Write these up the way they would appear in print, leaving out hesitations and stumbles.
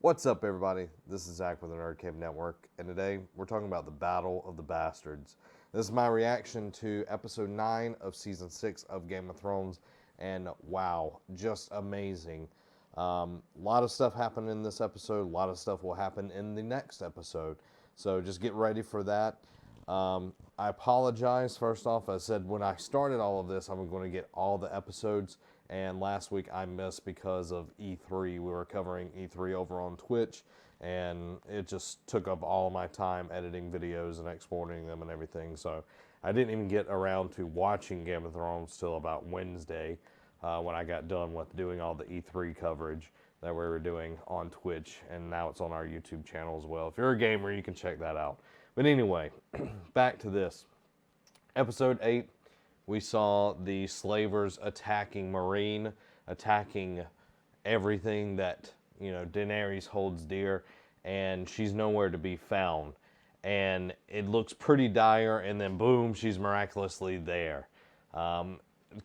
What's up, everybody? This is Zach with the Nerd Cave Network, and today we're talking about the Battle of the Bastards. This is my reaction to episode 9 of season 6 of Game of Thrones, and wow, just amazing. A lot of stuff happened in this episode, a lot of stuff will happen in the next episode, so just get ready for that. I apologize, first off. I said when I started all of this, I'm going to get all the episodes, and last week I missed because of E3. We were covering E3 over on Twitch, and it just took up all of my time editing videos and exporting them and everything, so I didn't even get around to watching Game of Thrones till about Wednesday, when I got done with doing all the E3 coverage that we were doing on Twitch, and now it's on our YouTube channel as well. If you're a gamer, you can check that out. But anyway, back to this. Episode 8, we saw the slavers attacking Meereen, attacking everything that, Daenerys holds dear, and she's nowhere to be found. And it looks pretty dire, and then boom, she's miraculously there. Kind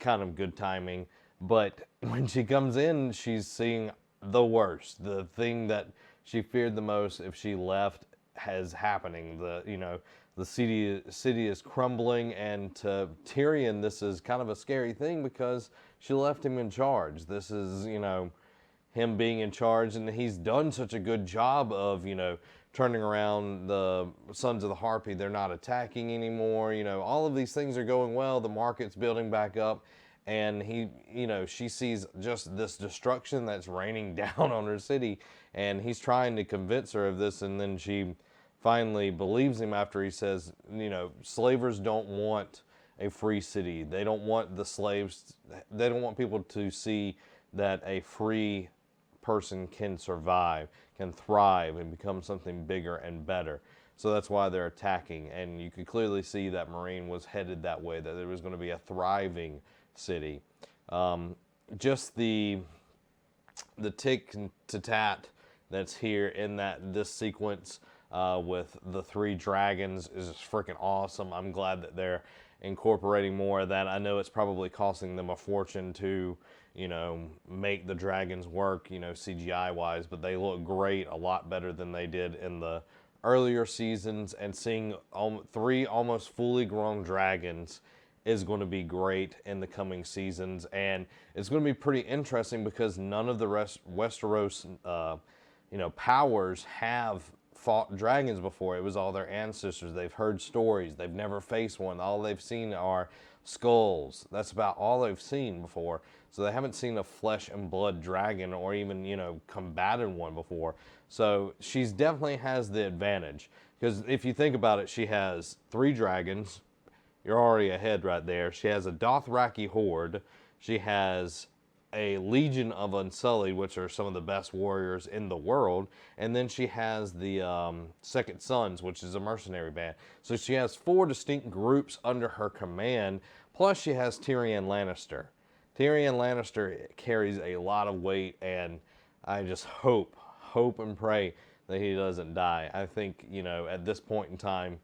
of good timing. But when she comes in, she's seeing the worst. The thing that she feared the most if she left is happening. The city is crumbling, and to Tyrion, this is kind of a scary thing because she left him in charge. This is, him being in charge, and he's done such a good job of, turning around the Sons of the Harpy. They're not attacking anymore. All of these things are going well. The market's building back up, and she sees just this destruction that's raining down on her city, and he's trying to convince her of this, and then she finally believes him after he says, slavers don't want a free city. They don't want the slaves, they don't want people to see that a free person can survive, can thrive, and become something bigger and better. So that's why they're attacking, and you could clearly see that Meereen was headed that way, that there was going to be a thriving city. Just the tick to tat that's here in this sequence with the 3 dragons is just freaking awesome. I'm glad that they're incorporating more of that. I know it's probably costing them a fortune to, make the dragons work, CGI wise, but they look great, a lot better than they did in the earlier seasons, and seeing 3 almost fully grown dragons is going to be great in the coming seasons, and it's going to be pretty interesting because none of the Westeros, powers have fought dragons before. It was all their ancestors. They've heard stories. They've never faced one. All they've seen are skulls. That's about all they've seen before. So they haven't seen a flesh and blood dragon or even, combated one before. So she's definitely has the advantage. Because if you think about it, she has 3 dragons. You're already ahead right there. She has a Dothraki horde. She has a legion of Unsullied, which are some of the best warriors in the world. And then she has the Second Sons, which is a mercenary band. So she has 4 distinct groups under her command. Plus she has Tyrion Lannister. Tyrion Lannister carries a lot of weight, and I just hope and pray that he doesn't die. I think, at this point in time,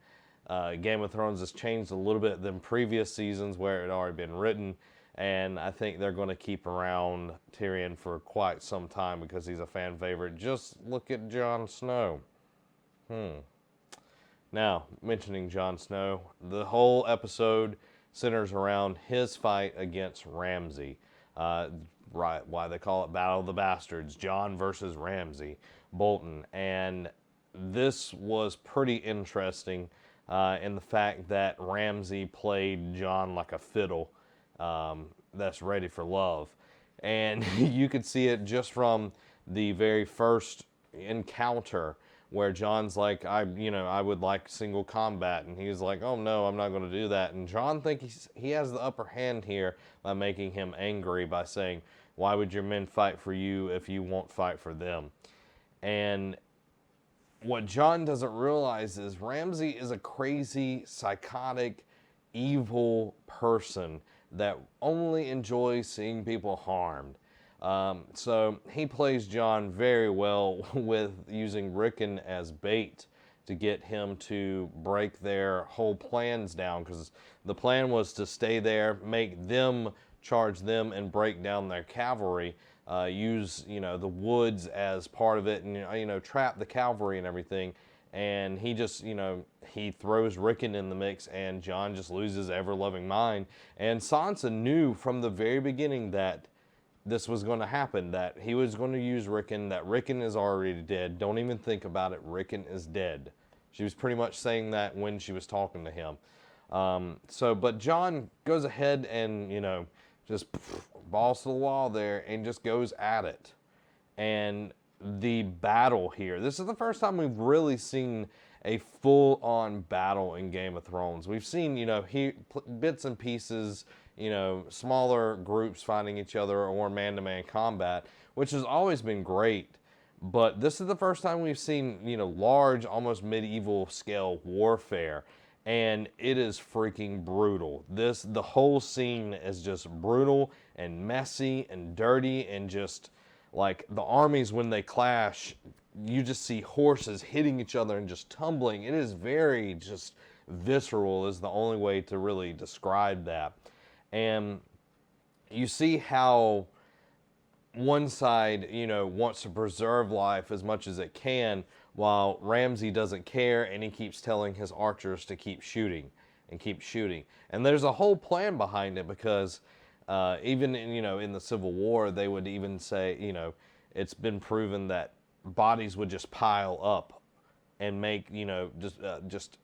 Game of Thrones has changed a little bit than previous seasons where it had already been written, and I think they're going to keep around Tyrion for quite some time because he's a fan favorite. Just look at Jon Snow. Now, mentioning Jon Snow, the whole episode centers around his fight against Ramsay. Right, why they call it Battle of the Bastards, Jon versus Ramsay Bolton. And this was pretty interesting in the fact that Ramsay played Jon like a fiddle that's ready for love. And you could see it just from the very first encounter where Jon's like, I would like single combat. And he's like, oh no, I'm not going to do that. And Jon thinks he has the upper hand here by making him angry by saying, why would your men fight for you if you won't fight for them? And what Jon doesn't realize is Ramsay is a crazy, psychotic, evil person that only enjoys seeing people harmed. So he plays Jon very well with using Rickon as bait to get him to break their whole plans down, because the plan was to stay there, make them charge them, and break down their cavalry use, the woods as part of it, and, trap the cavalry and everything. And he just, he throws Rickon in the mix, and Jon just loses ever-loving mind. And Sansa knew from the very beginning that this was going to happen, that he was going to use Rickon, that Rickon is already dead. Don't even think about it. Rickon is dead. She was pretty much saying that when she was talking to him. But Jon goes ahead and, just balls to the wall there and just goes at it. And the battle here, this is the first time we've really seen a full-on battle in Game of Thrones. We've seen, bits and pieces, smaller groups fighting each other or man-to-man combat, which has always been great. But this is the first time we've seen, large, almost medieval scale warfare. And it is freaking brutal. The whole scene is just brutal and messy and dirty, and just like the armies, when they clash, you just see horses hitting each other and just tumbling. It is very just visceral is the only way to really describe that. And you see how one side, wants to preserve life as much as it can, while Ramsay doesn't care, and he keeps telling his archers to keep shooting and keep shooting. And there's a whole plan behind it, because even in the Civil War, they would even say, it's been proven that bodies would just pile up and make, just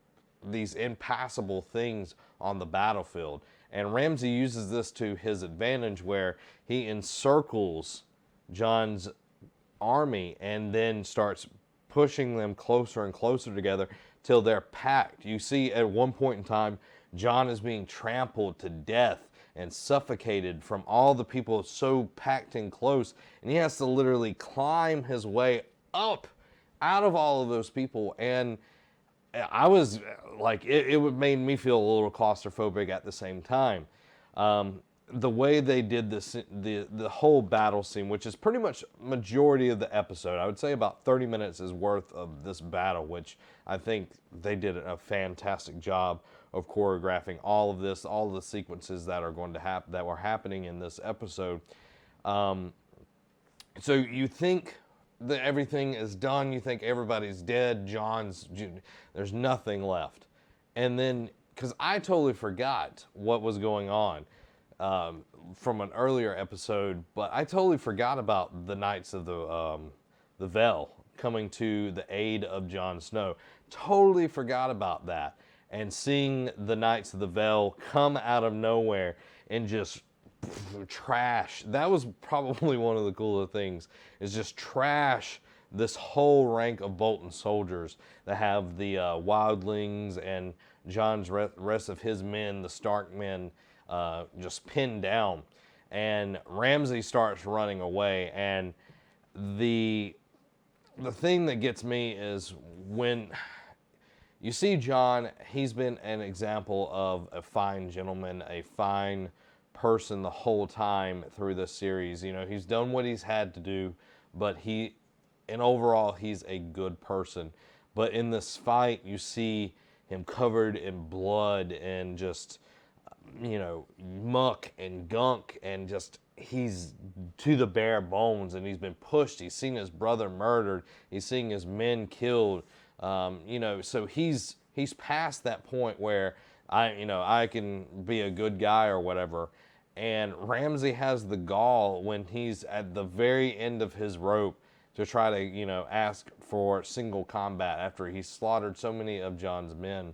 these impassable things on the battlefield. And Ramsay uses this to his advantage, where he encircles Jon's army and then starts pushing them closer and closer together till they're packed. You see at one point in time, Jon is being trampled to death and suffocated from all the people so packed in close, and he has to literally climb his way up out of all of those people. And I was like, it made me feel a little claustrophobic at the same time. The way they did this, the whole battle scene, which is pretty much majority of the episode, I would say about 30 minutes is worth of this battle, which I think they did a fantastic job of choreographing all of this, all of the sequences that are going to happen, that were happening in this episode. So you think that everything is done, you think everybody's dead, there's nothing left. And then, because I totally forgot what was going on from an earlier episode, but I totally forgot about the Knights of the Vale coming to the aid of Jon Snow. Totally forgot about that. And seeing the Knights of the Vale come out of nowhere and just trash. That was probably one of the cooler things, is just trash this whole rank of Bolton soldiers that have the wildlings and Jon's rest of his men, the Stark men, just pinned down. And Ramsay starts running away. And the thing that gets me is when you see Jon, he's been an example of a fine gentleman, a fine person the whole time through this series. He's done what he's had to do, but overall, he's a good person. But in this fight, you see him covered in blood and just, muck and gunk, and just, he's to the bare bones, and he's been pushed. He's seen his brother murdered. He's seeing his men killed. So he's past that point where I can be a good guy or whatever. And Ramsay has the gall when he's at the very end of his rope to try to, ask for single combat after he slaughtered so many of Jon's men.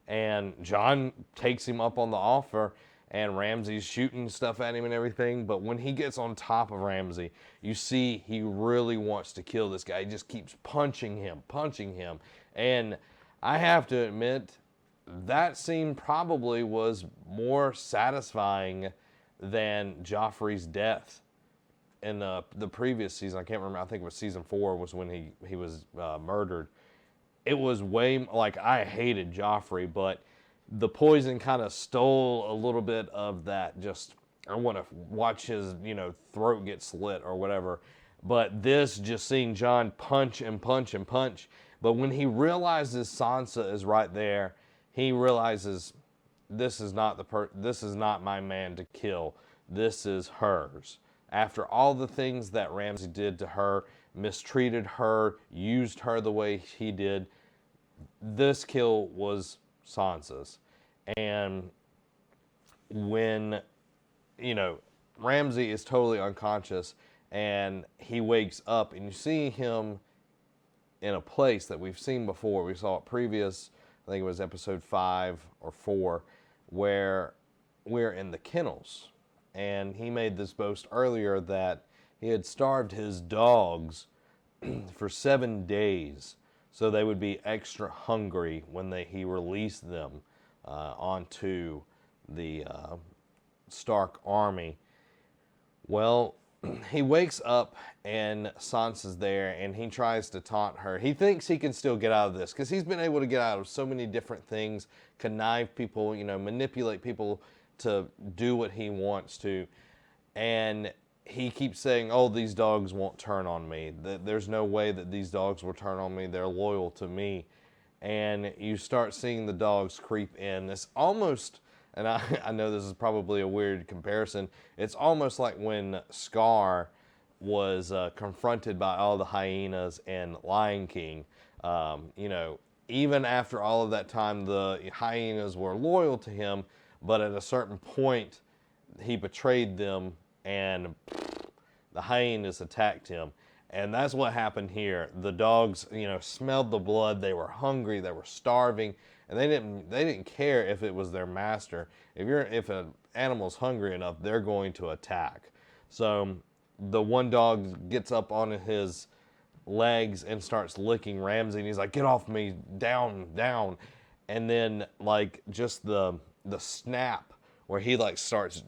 And Jon takes him up on the offer, and Ramsay's shooting stuff at him and everything. But when he gets on top of Ramsay, you see he really wants to kill this guy. He just keeps punching him. And I have to admit, that scene probably was more satisfying than Joffrey's death in the previous season. I can't remember. I think it was season 4 was when he was murdered. It was way, like, I hated Joffrey, but the poison kind of stole a little bit of that. Just, I want to watch his, throat get slit or whatever. But this, just seeing Jon punch and punch and punch. But when he realizes Sansa is right there, he realizes this is not my man to kill. This is hers. after all the things that Ramsay did to her, mistreated her, used her the way he did, this kill was Sansa's. And when, Ramsay is totally unconscious and he wakes up and you see him in a place that we've seen before. We saw it previous, I think it was episode 5 or 4, where we're in the kennels. And he made this boast earlier that he had starved his dogs for 7 days so they would be extra hungry when he released them onto the Stark army. Well, he wakes up and Sansa's there and he tries to taunt her. He thinks he can still get out of this because he's been able to get out of so many different things, connive people, manipulate people to do what he wants to. And he keeps saying, oh, these dogs won't turn on me. There's no way that these dogs will turn on me. They're loyal to me. And you start seeing the dogs creep in. It's almost, and I know this is probably a weird comparison, it's almost like when Scar was confronted by all the hyenas in Lion King. Even after all of that time, the hyenas were loyal to him, but at a certain point, he betrayed them and the hyenas attacked him. And that's what happened here. The dogs, smelled the blood. They were hungry. They were starving, and they didn't care if it was their master. If an animal's hungry enough, they're going to attack. So the one dog gets up on his legs and starts licking Ramsay, and he's like, "Get off me, down, down!" And then just the snap where he starts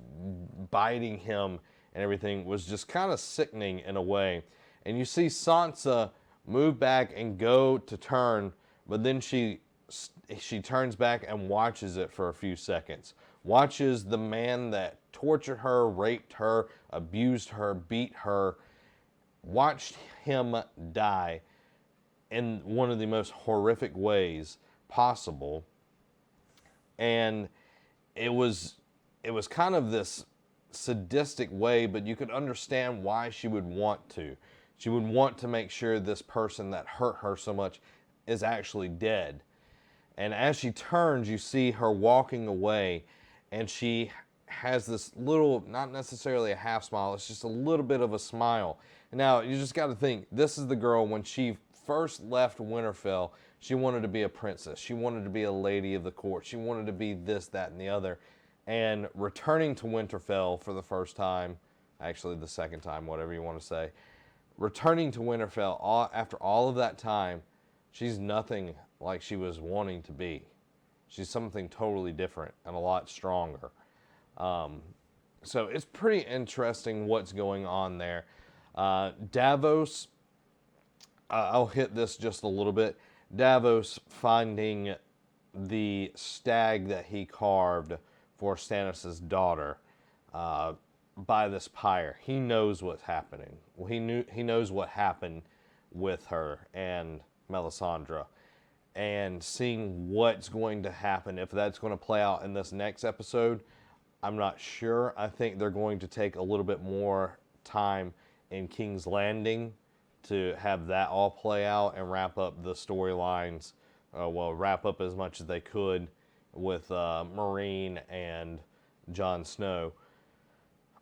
biting him and everything was just kind of sickening in a way. And you see Sansa move back and go to turn, but then she turns back and watches it for a few seconds. Watches the man that tortured her, raped her, abused her, beat her, watched him die in one of the most horrific ways possible. And it was kind of this sadistic way, but you could understand why she would want to. She would want to make sure this person that hurt her so much is actually dead. And as she turns, you see her walking away, and she has this little, not necessarily a half smile, it's just a little bit of a smile. Now, you just got to think, this is the girl, when she first left Winterfell, she wanted to be a princess. She wanted to be a lady of the court. She wanted to be this, that, and the other. And returning to Winterfell for the first time, actually the second time, whatever you want to say, returning to Winterfell after all of that time, she's nothing like she was wanting to be. She's something totally different and a lot stronger. So it's pretty interesting what's going on there. Davos, I'll hit this just a little bit. Davos finding the stag that he carved for Stannis' daughter by this pyre. He knows what's happening. Well, he knows what happened with her and Melisandre. And seeing what's going to happen, if that's going to play out in this next episode, I'm not sure. I think they're going to take a little bit more time in King's Landing to have that all play out and wrap up the storylines. Wrap up as much as they could with Marine and Jon Snow.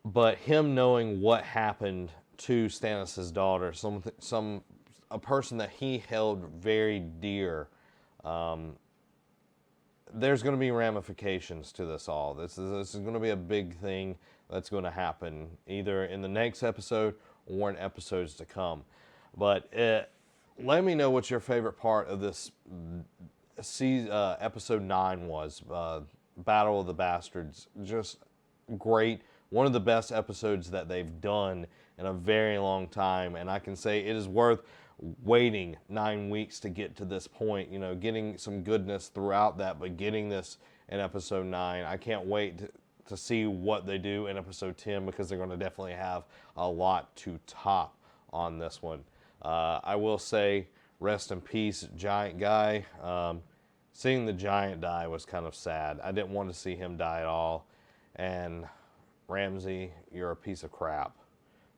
But him knowing what happened to Stannis' daughter, a person that he held very dear, there's going to be ramifications to this all. This is going to be a big thing that's going to happen either in the next episode or in episodes to come. But let me know what your favorite part of this episode 9 was. Battle of the Bastards. Just great. One of the best episodes that they've done in a very long time. And I can say it is worth waiting 9 weeks to get to this point. Getting some goodness throughout that, but getting this in episode 9. I can't wait to see what they do in episode 10 because they're going to definitely have a lot to top on this one. I will say, rest in peace, Giant Guy. Seeing the Giant die was kind of sad. I didn't want to see him die at all. And Ramsay, you're a piece of crap.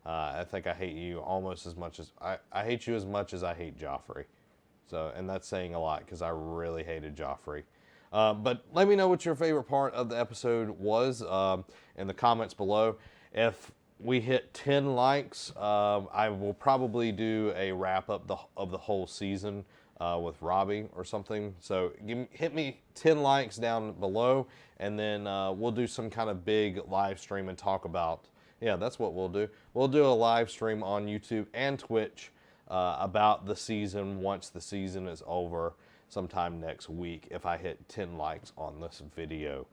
I think I hate you almost as much as I hate you as much as I hate Joffrey. So, and that's saying a lot because I really hated Joffrey. But let me know what your favorite part of the episode was in the comments below. If we hit 10 likes, I will probably do a wrap up of the whole season with Robbie or something. So hit me 10 likes down below, and then we'll do some kind of big live stream and talk about, yeah, that's what we'll do. We'll do a live stream on YouTube and Twitch about the season once the season is over sometime next week if I hit 10 likes on this video.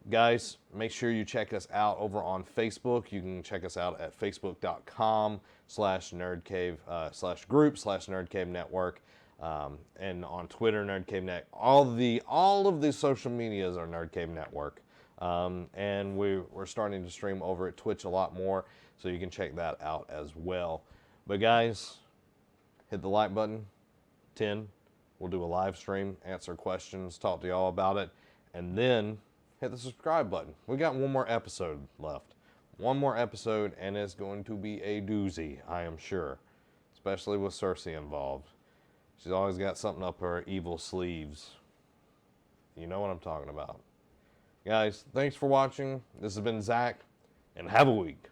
Guys, make sure you check us out over on Facebook. You can check us out at facebook.com/nerdcave /group/nerdcave network, and on Twitter, Nerdcave Net. All of the social medias are Nerdcave Network. And we're starting to stream over at Twitch a lot more, so you can check that out as well. But guys, hit the like button. 10. We'll do a live stream, answer questions, talk to y'all about it, and then hit the subscribe button. We got one more episode left. One more episode, and it's going to be a doozy, I am sure. Especially with Cersei involved. She's always got something up her evil sleeves. You know what I'm talking about. Guys, thanks for watching. This has been Zach, and have a week.